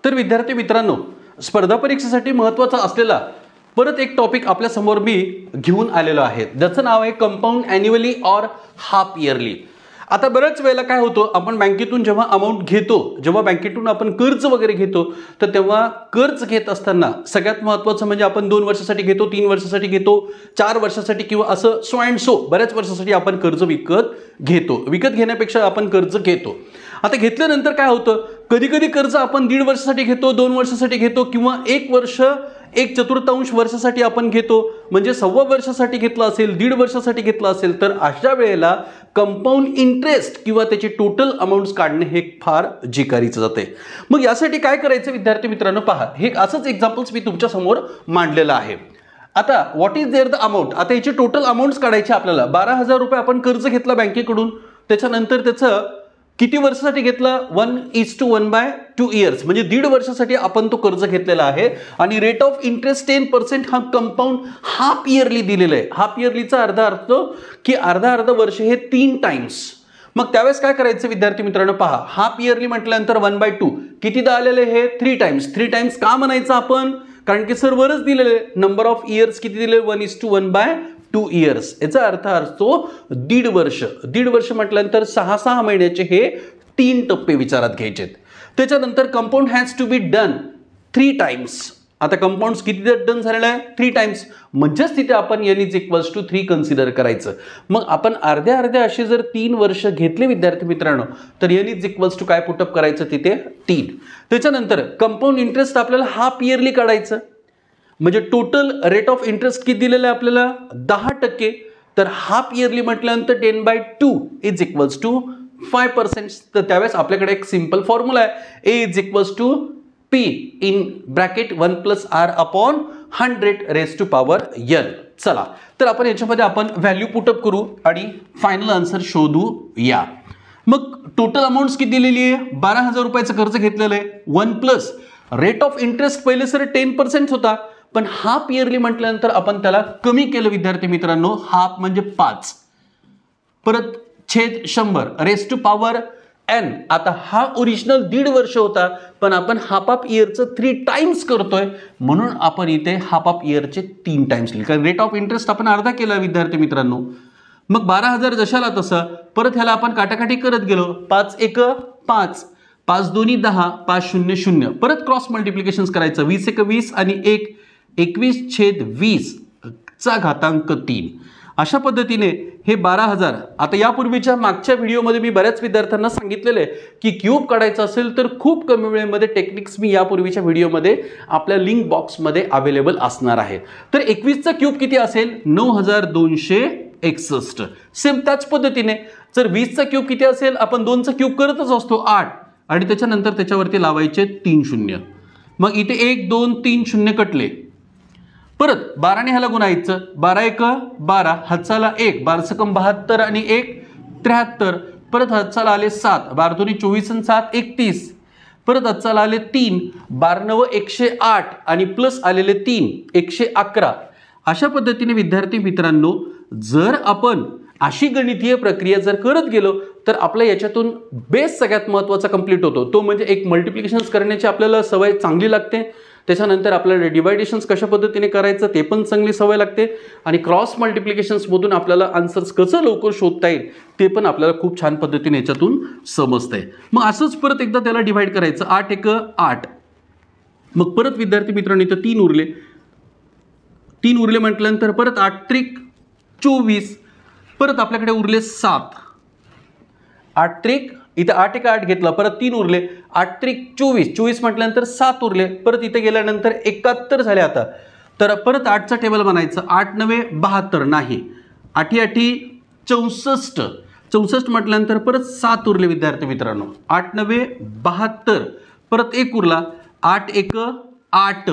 तर विद्यार्थी मित्रांनो, स्पर्धा परीक्षेसाठी महत्त्वाचा असलेला परत एक टॉपिक आपल्या समोर मी घेऊन आलेलो आहे, ज्याचं नाव आहे compound annually or half yearly. आता बऱ्याच वेळेला काय होतं, आपण बँकेतून जेव्हा अमाऊंट घेतो, जेव्हा बँकेतून आपण कर्ज वगैरे घेतो, तर तेव्हा कर्ज घेत असताना सगळ्यात महत्त्वाचं म्हणजे आपण 2 वर्षासाठी घेतो, 3 वर्षासाठी घेतो, 4 वर्षासाठी किंवा असं सो अँड सो बऱ्याच वर्षासाठी आपण कर्ज विकत घेतो. विकत घेण्यापेक्षा आपण कर्ज घेतो. आता घेतल्यानंतर काय होतं, कधी कधी कर्ज आपण 1.5 वर्षासाठी घेतो, 2 वर्षासाठी घेतो किंवा 1 वर्ष 1/4 वर्षासाठी आपण घेतो. म्हणजे 1.25 वर्षासाठी घेतला असेल, 1.5 वर्षासाठी घेतला असेल, तर अशा वेळेला कंपाऊंड इंटरेस्ट किंवा त्याची टोटल अमाऊंट्स काढणे हे फार जिकारीचं जाते. मग यासाठी काय करायचं विद्यार्थी मित्रांनो, पहा, हे असंच एक्झाम्पल्स मी तुमच्या समोर मांडलेलं आहे. आता what is there the amount, आता याची टोटल अमाऊंट्स काढायची आपल्याला. 12,000 रुपये आपण कर्ज घेतला बँकेकडून, त्याच्यानंतर त्याचं किती वर्षासाठी घेतला, 1:1/2 इयर्स, म्हणजे 1.5 वर्षासाठी आपण तो कर्ज घेतलेला आहे. आणि रेट ऑफ इंटरेस्ट 10% हा कंपाऊंड हाफ इयरली दिलेला आहे. हाफ इयरलीचा अर्धा अर्थ की अर्धा वर्ष हे 3 टाइम्स. मग त्यावेळेस काय करायचं विद्यार्थी मित्रांनो, पहा, हाफ इयरली म्हटल्यानंतर 1/2 कितीदा आलेले हे 3 टाइम्स. 3 टाइम्स का म्हणायचं आपण, कारण की सर वरच दिलेले नंबर ऑफ इयर्स किती दिले, 1:1/2 इयर्स. याचा अर्थ असतो 1.5 वर्ष. 1.5 वर्ष म्हटल्यानंतर 6 महिन्याचे हे 3 टप्पे विचारात घ्यायचे. त्याच्यानंतर compound has to be done 3 times. आता कंपाऊंड किती डन झालेलं आहे, 3 टाइम्स, म्हणजेच तिथे आपण n = 3 कन्सिडर करायचं. मग आपण अर्ध्या असे जर 3 वर्ष घेतले विद्यार्थी मित्रांनो, तर n = काय पुटअप करायचं तिथे 3. त्याच्यानंतर कंपाऊंड इंटरेस्ट आपल्याला हाफ इयरली काढायचं. म्हणजे टोटल रेट ऑफ इंटरेस्ट किती दिलेलं आहे आपल्याला, 10%. तर हाफ इयरली म्हटल्यानंतर 10/2 = 5%. तर त्यावेळेस आपल्याकडे एक सिंपल फॉर्म्युला आहे, A = P in bracket 1 + R/100⁻n. चला, तर आपण याच्यामध्ये आपण व्हॅल्यू पुटअप करू आणि फायनल आन्सर शोधूया. मग टोटल अमाऊंट किती दिलेली आहे, 12,000 रुपयाचं कर्ज घेतलेलं आहे. 1 + रेट ऑफ इंटरेस्ट पहिले सर 10% होता, पण हाफ इयरली म्हटल्यानंतर आपण त्याला कमी केलं विद्यार्थी मित्रांनो. हाफ म्हणजे 5, परत छेद 100 n. आता हा ओरिजिनल 1.5 वर्ष होता, पण आपण हाफ ऑफ इयरचं 3 टाइम्स करतोय, म्हणून आपण इथे हाफ ऑफ इयरचे 3 टाइम्स लिहिले, कारण रेट ऑफ इंटरेस्ट आपण अर्धा केला विद्यार्थी मित्रांनो. मग 12,000 जशाला तसं परत ह्याला आपण काटाकाटी करत गेलो. 5 × 1 = 5, 5 × 2 = 10, 5 0 0. परत क्रॉस मल्टिप्लिकेशन करायचं, 20 × 1 = 20 आणि 1 21/20⁻3. अशा पद्धतीने हे 12,000. आता यापूर्वीच्या मागच्या व्हिडिओमध्ये मी बऱ्याच विद्यार्थ्यांना सांगितलेलं आहे की क्यूब काढायचं असेल तर खूप कमी वेळेमध्ये टेक्निक्स मी यापूर्वीच्या व्हिडिओमध्ये आपल्या लिंक बॉक्समध्ये अवेलेबल असणार आहे. तर 21चा क्यूब किती असेल, 9,261. सेम त्याच पद्धतीने जर 20चा क्यूब किती असेल, आपण 2चा क्यूब करतच असतो 8, आणि त्याच्यानंतर त्याच्यावरती लावायचे 3 शून्य. मग इथे 1 2 3 शून्य कटले. परत 12ने ह्याला गुणायचं, 12 × 1 = 12, हातचाला 1, 12 × 72 आणि 1 73. परत हातचाला आले 7, 12 × 2 = 24 आणि 7 = 31. परत हातचाला आले 3, 12 × 9 = 108 आणि प्लस आलेले 3 111. अशा पद्धतीने विद्यार्थी मित्रांनो, जर आपण अशी गणितीय प्रक्रिया जर करत गेलो तर आपल्या याच्यातून बेस सगळ्यात महत्त्वाचा कंप्लीट होतो. तो म्हणजे एक मल्टिप्लिकेशन्स करण्याची आपल्याला सवय चांगली लागते. त्याच्यानंतर आपल्याला डिवायडेशन्स कशा पद्धतीने करायचं ते पण चांगली सवय लागते, आणि क्रॉस मल्टिप्लिकेशन्समधून आपल्याला आन्सर्स कसं लवकर शोधता येईल ते पण आपल्याला खूप छान पद्धतीने याच्यातून समजतंय. मग असंच परत एकदा त्याला डिवाइड करायचं, 8 × 1 = 8. मग परत विद्यार्थी मित्रांनो इथं 3 उरले. 3 उरले म्हटल्यानंतर परत 8 × 3 = 24. परत आपल्याकडे उरले 7. 8 × 3 इथे 8 × 8 घेतला, परत 3 उरले. 8 × 3 = 24. 24 म्हटल्यानंतर 7 उरले. परत इथे गेल्यानंतर 71 झाले. आता तर परत 8चा टेबल बनायचं, 8 × 9 = 72 नाही, 8 × 8 = 64. 64 म्हटल्यानंतर परत 7 उरले विद्यार्थी मित्रांनो. 8 × 9 = 72. परत 1 उरला, 8 × 1 = 8.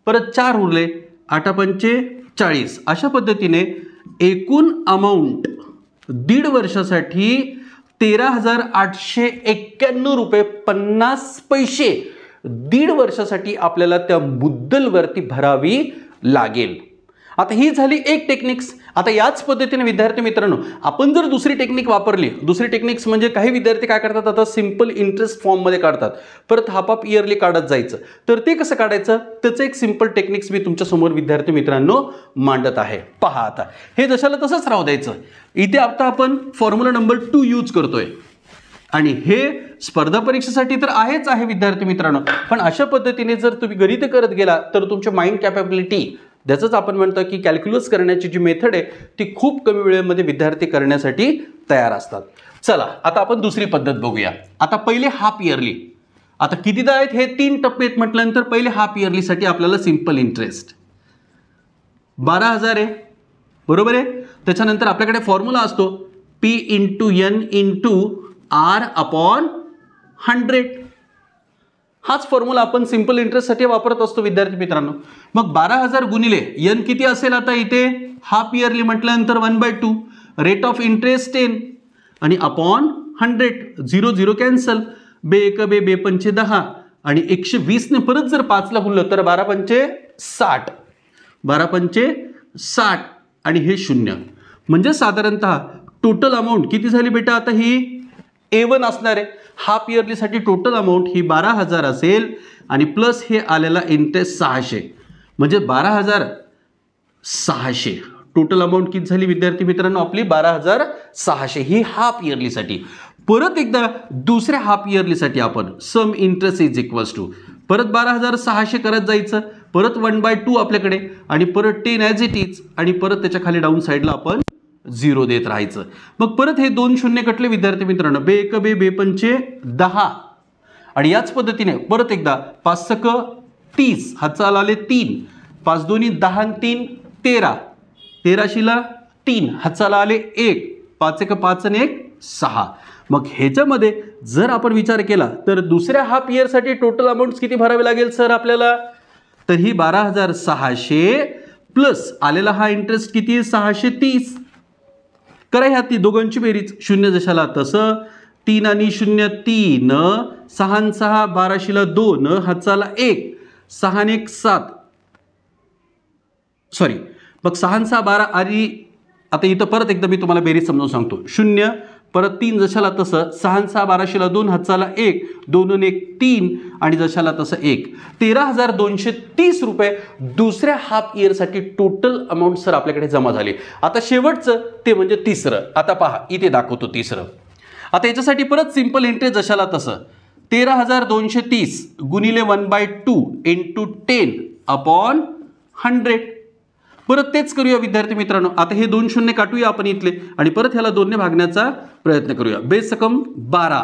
परत 4 उरले, 8 × 5 = 40. अशा पद्धतीने एकूण अमाऊंट 1.5 वर्षासाठी 13,891 रुपये 50 पैसे 1.5 वर्षासाठी आपल्याला त्या मुद्दलवरती भरावी लागेल. आता ही झाली एक टेक्निक्स. आता याच पद्धतीने विद्यार्थी मित्रांनो आपण जर दुसरी टेक्निक वापरली, दुसरी टेक्निक्स म्हणजे काही विद्यार्थी काय करतात, आता सिंपल इंटरेस्ट फॉर्ममध्ये काढतात, परत हाफ ऑफ इयरली काढत जायचं. तर ते कसं काढायचं त्याचं एक सिंपल टेक्निक्स मी तुमच्यासमोर विद्यार्थी मित्रांनो मांडत आहे. पहा आता हे जशाला तसंच राहू द्यायचं. इथे आता आपण फॉर्म्युला नंबर 2 यूज करतोय आणि हे स्पर्धा परीक्षेसाठी तर आहेच आहे विद्यार्थी मित्रांनो, पण अशा पद्धतीने जर तुम्ही गणित करत गेला तर तुमच्या माइंड कॅपॅबिलिटी, ज्याचंच आपण म्हणतो की कॅल्क्युलस करण्याची जी मेथड आहे ती खूप कमी वेळेमध्ये विद्यार्थी करण्यासाठी तयार असतात. चला आता आपण दुसरी पद्धत बघूया. आता पहिले हाफ इयरली. आता कितीदा आहेत हे 3 टप्पे आहेत म्हटल्यानंतर पहिले हाफ इयरलीसाठी आपल्याला सिंपल इंटरेस्ट 12,000 आहे, बरोबर आहे. त्याच्यानंतर आपल्याकडे फॉर्म्युला असतो P × N × R अपॉन 100. हाच फॉर्म्युला आपण सिंपल इंटरेस्टसाठी वापरत असतो विद्यार्थी मित्रांनो. मग 12,000 गुणिले N किती असेल, आता इथे हाफ इयरली म्हटल्यानंतर 1/2, रेट ऑफ इंटरेस्ट 10 आणि अपॉन 100. 0 0 कॅन्सल, बे 1 बे 5 10 आणि 120 ने परत जर 5 ला गुणलं तर 12 5 60, 12 5 60 आणि हे 0. म्हणजे साधारणतः टोटल अमाऊंट किती झाली बेटा, आता ही A1 असणार आहे. हाफ इयरलीसाठी टोटल अमाऊंट ही 12,000 असेल आणि प्लस हे आलेला इंटरेस्ट 600, म्हणजे 12,600. टोटल अमाऊंट किती झाली विद्यार्थी मित्रांनो आपली 12,600. ही हाफ इयरलीसाठी. परत एकदा दुसऱ्या हाफ इयरलीसाठी आपण same interest is equals to परत 12,600 करत जायचं, परत 1/2 आपल्याकडे आणि परत 10 ॲज इट इज आणि परत त्याच्या खाली डाऊन साईडला आपण 0 देत राहायचं. मग परत हे 2 शून्य कटले विद्यार्थी मित्रांनो, बे 1 बे 5 10 आणि याच पद्धतीने परत एकदा 5 × 30 हातचाल आले 3, 5 2 10 आणि 3 13, 13 3 हातचाल आले 1, 5 1 5 आणि 1 6. मग ह्याच्यामध्ये जर आपण विचार केला तर दुसऱ्या हाफ इयरसाठी टोटल अमाऊंट किती भरावे लागेल सर आपल्याला, तर ही 12,600 प्लस आलेला हा इंटरेस्ट किती आहे 630. करा ह्या ती दोघांची बेरीज, 0 जशाला तसं, 3 आणि 0 3, 6 आणि 6 12शीला 2 हातचाला 1, 6 आणि 1 7, सॉरी मग 6 आणि 6 12 आणि आता इथं परत एकदा मी तुम्हाला बेरीज समजावून सांगतो. 0 परत 3 जशाला तसं, 6 आणि 6 12शीला 2 हातचाला 1, 2 आणि 1 3 आणि जशाला तसं 1. 13,230 रुपये दुसऱ्या हाफ इयरसाठी टोटल अमाऊंट सर आपल्याकडे जमा झाली. आता शेवटचं ते म्हणजे तिसरं. आता पहा इथे दाखवतो तिसरं. आता याच्यासाठी परत सिंपल इंटरेस्ट जशाला तसं 13,230 गुणिले 1/2 × 10 अपॉन 100. परत तेच करूया विद्यार्थी मित्रांनो. आता हे 2 शून्य काटूया आपण इथले आणि परत ह्याला 2 ने भागण्याचा प्रयत्न करूया. बेसकम 12,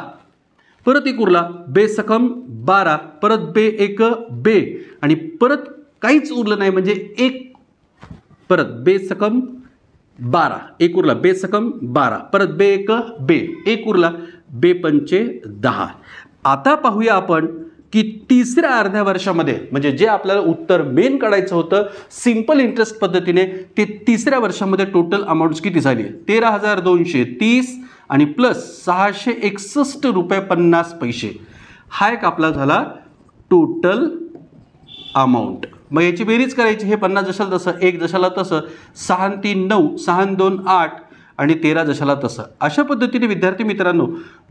परत एक उरला बेसकम 12, परत बे 1 बे आणि परत काहीच उरलं नाही म्हणजे 1, परत बेसकम 12, एक उरला बेसकम 12, परत बे 1 बे, एक उरला बे 5 10. आता पाहूया आपण की तिसऱ्या अर्ध्या वर्षामध्ये म्हणजे जे आपल्याला उत्तर मेन काढायचं होतं सिंपल इंटरेस्ट पद्धतीने, ते तिसऱ्या वर्षामध्ये टोटल अमाऊंट किती झाली 13,230 आणि प्लस 661 रुपये 50 पैसे. हा एक आपला झाला टोटल अमाऊंट. मग याची बेरीज करायची, हे 50 जशाला तसं, 1 जशाला तसं, 6 आणि 3 9, 6 आणि 2 8 आणि 13 जशाला तसं. अशा पद्धतीने विद्यार्थी मित्रांनो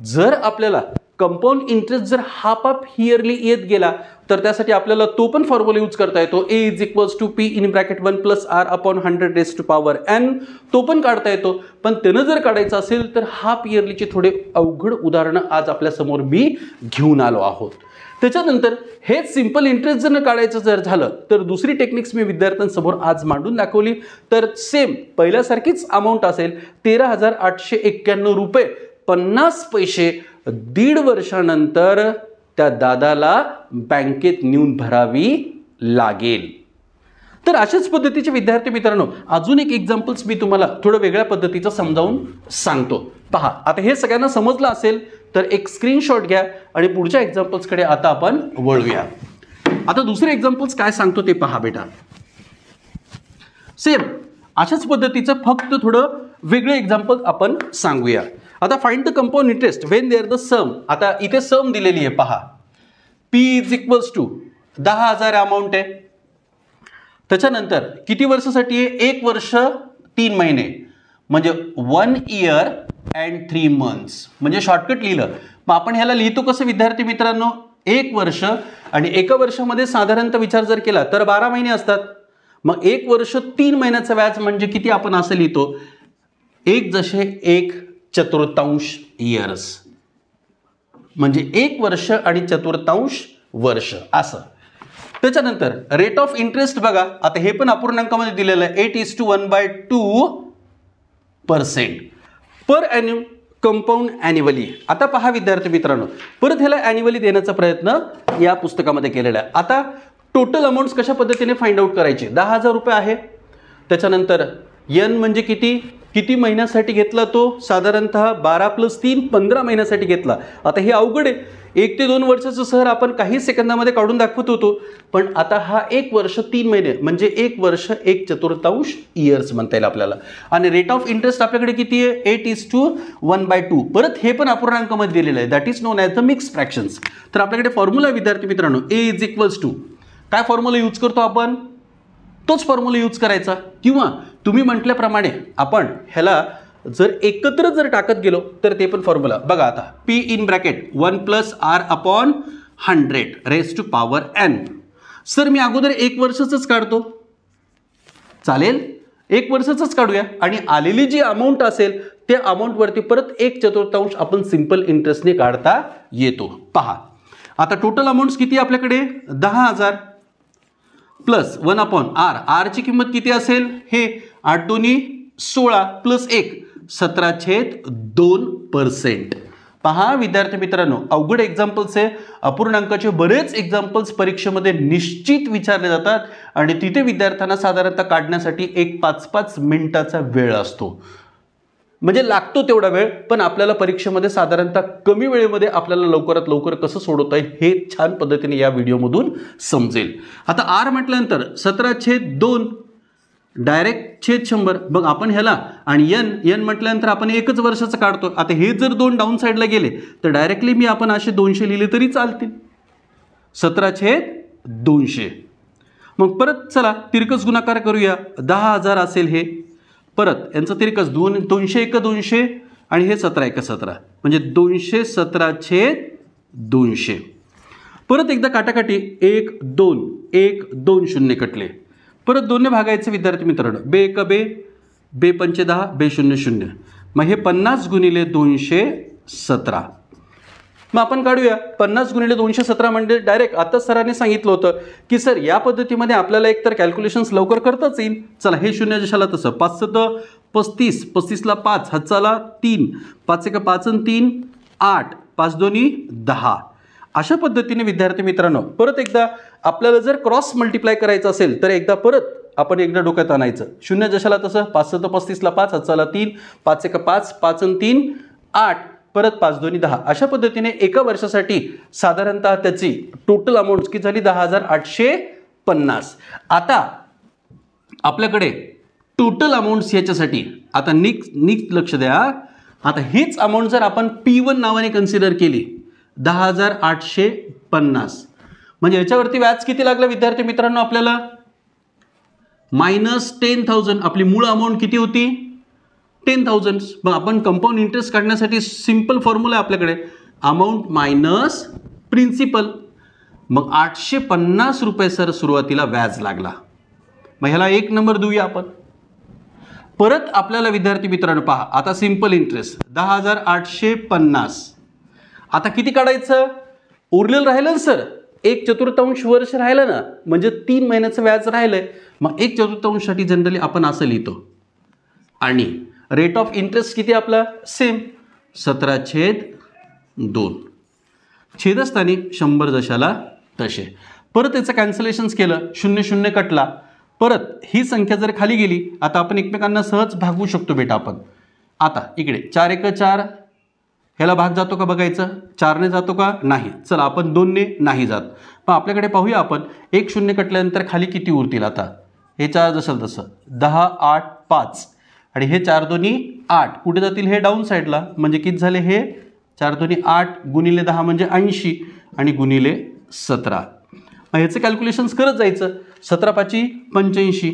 जर आपल्याला कंपाऊंड इंटरेस्ट जर हाफ ऑफ इयरली येत गेला तर त्यासाठी आपल्याला तो पण फॉर्म्युला यूज करता येतो. A = P in bracket 1 + R upon 100⁻n. तो पण काढता येतो. पण त्यानं जर काढायचं असेल तर हाफ इयरलीचे थोडे अवघड उदाहरणं आज आपल्यासमोर मी घेऊन आलो आहोत. त्याच्यानंतर हेच सिंपल इंटरेस्ट जर काढायचं जर झालं तर दुसरी टेक्निक्स मी विद्यार्थ्यांसमोर आज मांडून दाखवली. तर सेम पहिल्यासारखीच अमाऊंट असेल 13,891 रुपये 50 पैसे 1.5 वर्षानंतर त्या दादाला बँकेत नेऊन भरावी लागेल. तर अशाच पद्धतीचे विद्यार्थी मित्रांनो अजून एक एक्झाम्पल्स मी तुम्हाला थोडं वेगळ्या पद्धतीचं समजावून सांगतो. पहा आता हे सगळ्यांना समजलं असेल तर एक स्क्रीनशॉट घ्या आणि पुढच्या एक्झाम्पल्सकडे आता आपण वळूया. आता दुसरे एक्झाम्पल्स काय सांगतो ते पहा बेटा. सेम अशाच पद्धतीचं फक्त थोडं वेगळे एक्झाम्पल आपण सांगूया. आता find the compound interest when there the sum. आता इथे सम दिलेली आहे पहा. P = 10,000 अमाऊंट आहे. त्याच्यानंतर किती वर्षासाठी आहे? 1 वर्ष 3 महिने, म्हणजे 1 year and 3 months, म्हणजे शॉर्टकट लिहिलं. मग आपण ह्याला लिहितो कसं विद्यार्थी मित्रांनो? 1 वर्ष आणि एका वर्षामध्ये साधारणतः विचार जर केला तर 12 महिने असतात. मग 1 वर्ष 3 महिन्याचं व्याज म्हणजे किती? आपण असं लिहितो 1/4 इयर्स, म्हणजे 1 वर्ष आणि 1/4 वर्ष असं. त्याच्यानंतर रेट ऑफ इंटरेस्ट बघा, आता हे पण अपूर्णांकामध्ये दिलेलं आहे 8:1/2% पर ॲन्युम कंपाऊंड ॲन्युअली. आता पहा विद्यार्थी मित्रांनो, परत ह्याला ॲन्युअली देण्याचा प्रयत्न या पुस्तकामध्ये केलेला आहे. आता टोटल अमाऊंट्स कशा पद्धतीने फाइंड आउट करायचे? 10,000 रुपये आहे. त्याच्यानंतर एन म्हणजे किती महिन्यासाठी घेतला तो? साधारणतः 12 + 3 15 महिन्यासाठी घेतला. आता हे अवघड आहे, 1 ते 2 वर्षाचं सहर आपण काही सेकंदामध्ये काढून दाखवत होतो, पण आता हा 1 वर्ष 3 महिने म्हणजे 1 वर्ष 1/4 इयर्स म्हणता येईल आपल्याला. आणि रेट ऑफ इंटरेस्ट आपल्याकडे किती आहे? 8:1/2. परत हे पण अपूर्णांकामध्ये दिलेलं आहे, that is non as the mix fractions. तर आपल्याकडे फॉर्म्युला विद्यार्थी मित्रांनो A काय फॉर्म्युला यूज करतो आपण? तोच फॉर्म्युला यूज करायचा, किंवा तुम्ही म्हटल्याप्रमाणे आपण ह्याला जर एकत्र जर टाकत गेलो तर ते पण फॉर्म्युला बघा. आता P in bracket 1 + R/100⁻⁴n. Sir मी अगोदर 1 वर्षाचंच काढतो, चालेल 1 वर्षाचंच काढूया, आणि आलेली जी अमाऊंट असेल त्या अमाऊंटवरती परत 1/4 आपण सिंपल इंटरेस्टने काढता येतो. पहा आता टोटल अमाऊंट्स किती आपल्याकडे? 10,000 प्लस 1/R. आरची किंमत किती असेल? हे 8 2 16 + 1 17/2%. पहा विद्यार्थी मित्रांनो, अवघड एक्झाम्पल्स आहे. अपूर्णांकाचे बरेच एक्झाम्पल्स परीक्षेमध्ये निश्चित विचारले जातात आणि तिथे विद्यार्थ्यांना साधारणतः काढण्यासाठी 5-5 मिनिटाचा वेळ असतो, म्हणजे लागतो तेवढा वेळ. पण आपल्याला परीक्षेमध्ये साधारणतः कमी वेळेमध्ये आपल्याला लवकरात लवकर कसं सोडवता येईल हे छान पद्धतीने या व्हिडिओमधून समजेल. आता आर म्हटल्यानंतर 17/2 डायरेक्ट छेद 100. बघ आपण ह्याला, आणि एन म्हटल्यानंतर आपण 1च वर्षाचं काढतो. आता हे जर 2 डाऊन साईडला गेले तर डायरेक्टली मी आपण असे 200 लिहिले तरी चालतील. 17/200. मग परत चला तिरकस गुणाकार करूया. 10,000 असेल हे, परत यांचं तिरकस 200 × 200 आणि हे 17 × 17 म्हणजे 217/200. परत एकदा काटाकाटी 1 2 1 2 शून्य कटले. परत 2ने भागायचे विद्यार्थी मित्रांनो. बे 1 बे, बे 5 10, बे 0 0. मग हे 50 × 217. मग आपण काढूया 50 × 217 म्हणजे डायरेक्ट आता सरांनी सांगितलं होतं की सर या पद्धतीमध्ये आपल्याला एकतर कॅल्क्युलेशन्स लवकर करताच येईल. चला हे 0 जशाला तसं 5 7 35, 35 ला 5 हातचाला 3, 5 1 5 आणि 3 8, 5 2 10. अशा पद्धतीने विद्यार्थी मित्रांनो परत एकदा आपल्याला जर क्रॉस मल्टिप्लाय करायचं असेल तर एकदा परत आपण एकदा डोक्यात आणायचं. 0 जशाला तसं 5 7 35 ला 5 हातचाला 3, 5 1 5, 5 आणि 3 8, परत 5 2 10. अशा पद्धतीने एका वर्षासाठी साधारणतः त्याची टोटल अमाऊंट किती झाली? 10,850. आता आपल्याकडे टोटल अमाऊंट्स याच्यासाठी आता नीट लक्ष द्या. आता हीच अमाऊंट जर आपण P1 नावाने कन्सिडर केली 10,850 म्हणजे याच्यावरती व्याज किती लागलं विद्यार्थी मित्रांनो आपल्याला? -10,000. आपली मूळ अमाऊंट किती होती? 10,000. मग आपण कंपाऊंड इंटरेस्ट काढण्यासाठी सिंपल फॉर्म्युला आहे आपल्याकडे, अमाऊंट मायनस प्रिन्सिपल. मग 850 रुपये सर सुरुवातीला व्याज लागला. मग ह्याला 1 नंबर देऊया आपण. परत आपल्याला विद्यार्थी मित्रांनो पहा आता सिंपल इंटरेस्ट 10,850. आता किती काढायचं? उरलेलं राहिलं ना सर 1/4 वर्ष राहिलं ना, म्हणजे 3 महिन्याचं व्याज राहिलंय. मग 1/4 साठी जनरली आपण असं लिहितो. आणि रेट ऑफ इंटरेस्ट किती आपला? सेम 17/2. छेदस्थानी 100 जशाला तसे. परत त्याचं कॅन्सलेशन्स केलं, 0 0 कटला. परत ही संख्या जर खाली गेली आता आपण एकमेकांना सहज भागवू शकतो बेटा आपण. आता इकडे 4 1 4 ह्याला भाग जातो का बघायचं? 4ने जातो का? नाही. चला आपण 2ने नाही जात. मग आपल्याकडे पाहूया आपण 1 0 कटल्यानंतर खाली किती उरतील? आता हे 4 जसं तसं 10 8 5 आणि हे 4 2 8 कुठे जातील? हे डाऊन साईडला. म्हणजे किती झाले? हे 4 2 8 गुणिले 10 म्हणजे 80 आणि गुणिले 17. ह्याचं कॅल्क्युलेशन्स करत जायचं. 17 पाची 85,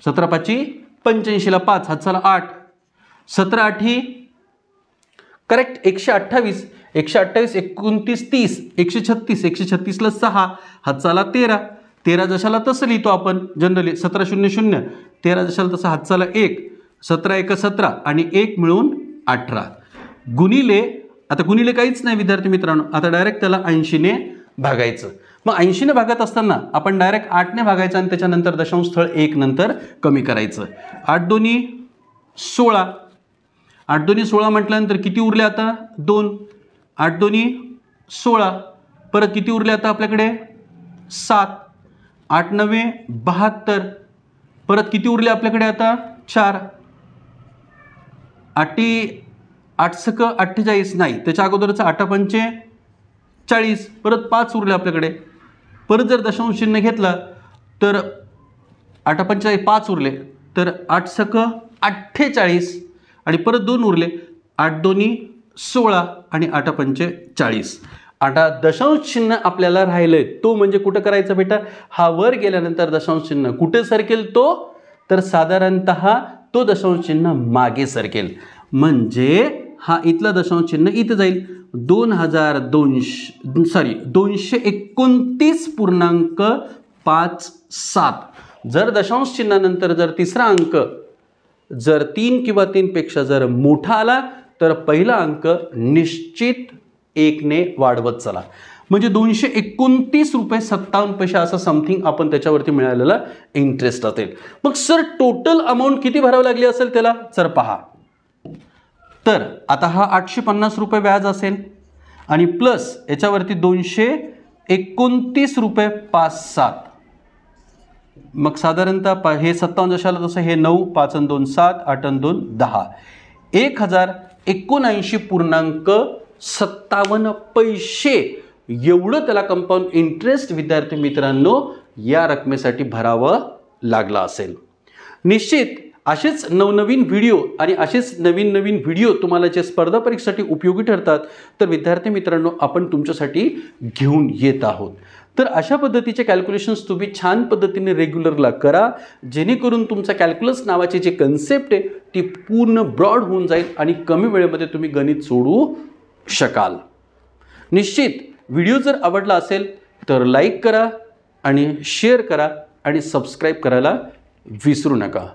17 पाची 85 ला 5 हातचाला 8, 17 आठी करेक्ट 128, 128 29 30, 136, 136 ला 6 हातचाला 13, 13 जशाला तसं लिहितो आपण जनरली 17 0 0, 13 जशाला तसं हातचाला 1, 17 1 17 आणि 1 मिळून 18 गुणिले, आता गुणिले काहीच नाही विद्यार्थी मित्रांनो, आता डायरेक्ट त्याला 80 ने भागायचं. मग 80 ने भागत असताना आपण डायरेक्ट 8 ने भागायचं आणि त्याच्यानंतर दशांश स्थळ 1 नंतर कमी करायचं. 8 दोन्ही 16, 8 दोन्ही 16 म्हटल्यानंतर किती उरले आता 2, 8 दोन्ही 16, परत किती उरले आता आपल्याकडे 7, 8 9 72, परत किती उरले आपल्याकडे आता 4, 8 सक 48 नाही, त्याच्या अगोदरचा 8 पंचे 40, परत 5 उरले आपल्याकडे. परत जर दशांश चिन्ह घेतला तर 8 पंचे 5 उरले, तर 8 सक 48 आणि परत 2 उरले, 8 दोन्ही 16 आणि 8 पंचे 40. आता दशांश चिन्ह आपल्याला राहिलंय तो म्हणजे कुठं करायचं बेटा, हा वर गेल्यानंतर दशांश चिन्ह कुठे सरकेल तो, तर साधारणतः तो दशांश चिन्ह मागे सरकेल. म्हणजे हा इथला दशांश चिन्ह इथे जाईल 229.57. जर दशांश चिन्हानंतर जर तिसरा अंक जर 3 किंवा 3 पेक्षा जर मोठा आला तर पहिला अंक निश्चित 1 ने वाढवत चला. म्हणजे 229 रुपये 57 पैसे असं समथिंग आपण त्याच्यावरती मिळालेला इंटरेस्ट असेल. मग सर टोटल अमाऊंट किती भरावी लागली असेल त्याला, सर पहा, तर आता हा 850 रुपये व्याज असेल आणि प्लस याच्यावरती 229 रुपये 57. मग साधारणतः हे 57 जशाला तसं हे 9, 5 आणि 2 7, 8 आणि 2 10, 1079.57 पैसे एवढं त्याला कंपाऊंड इंटरेस्ट विद्यार्थी मित्रांनो या रकमेसाठी भरावं लागला असेल. निश्चित असेच नवनवीन व्हिडिओ आणि असेच नवीन नवीन व्हिडिओ तुम्हाला जे स्पर्धा परीक्षेसाठी उपयोगी ठरतात तर विद्यार्थी मित्रांनो आपण तुमच्यासाठी घेऊन येत आहोत. तर अशा पद्धतीचे कॅल्क्युलेशन्स तुम्ही छान पद्धतीने रेग्युलरला करा, जेणेकरून तुमचा कॅल्क्युलस नावाची जी कन्सेप्ट आहे ती पूर्ण ब्रॉड होऊन जाईल आणि कमी वेळेमध्ये तुम्ही गणित सोडवू शकाल. निश्चित व्हिडिओ जर आवडला असेल तर लाईक करा आणि शेअर करा आणि सबस्क्राईब करायला विसरू नका.